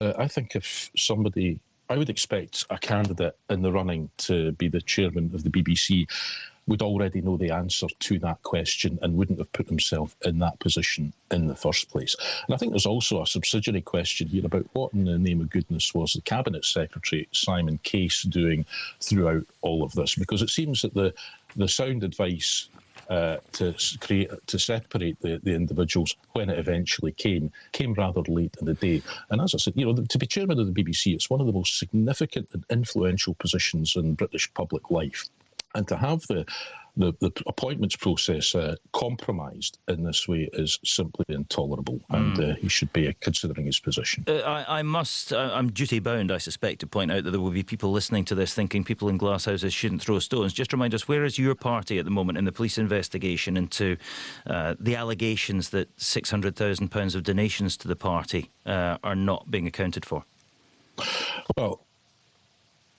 I think if somebody, I would expect a candidate in the running to be the chairman of the BBC would already know the answer to that question and wouldn't have put himself in that position in the first place. And I think there's also a subsidiary question here about what in the name of goodness was the Cabinet Secretary, Simon Case, doing throughout all of this? Because it seems that the sound advice to separate the individuals when it eventually came rather late in the day. And as I said, to be chairman of the BBC, it's one of the most significant and influential positions in British public life. And to have the appointments process compromised in this way is simply intolerable, and he should be considering his position. I'm duty bound, I suspect, to point out that there will be people listening to this thinking people in glass houses shouldn't throw stones. Just remind us, where is your party at the moment in the police investigation into the allegations that £600,000 of donations to the party are not being accounted for? Well,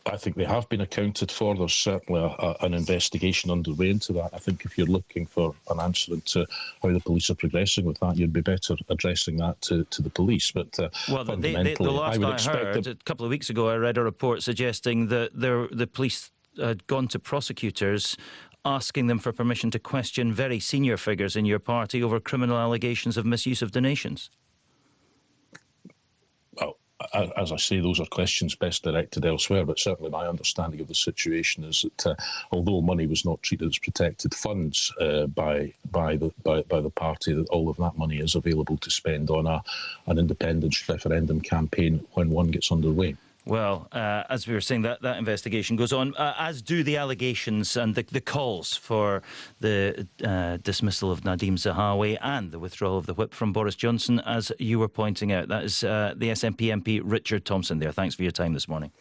I think they have been accounted for. There's certainly an investigation underway into that. I think if you're looking for an answer into how the police are progressing with that, you'd be better addressing that to the police. But well, the last I heard, a couple of weeks ago, I read a report suggesting that the police had gone to prosecutors asking them for permission to question very senior figures in your party over criminal allegations of misuse of donations. Well, as I say, those are questions best directed elsewhere, but certainly my understanding of the situation is that although money was not treated as protected funds by the party, that all of that money is available to spend on an independence referendum campaign when one gets underway. Well, as we were saying, that investigation goes on, as do the allegations and the calls for the dismissal of Nadeem Zahawi and the withdrawal of the whip from Boris Johnson, as you were pointing out. That is the SNP MP Richard Thompson there. Thanks for your time this morning.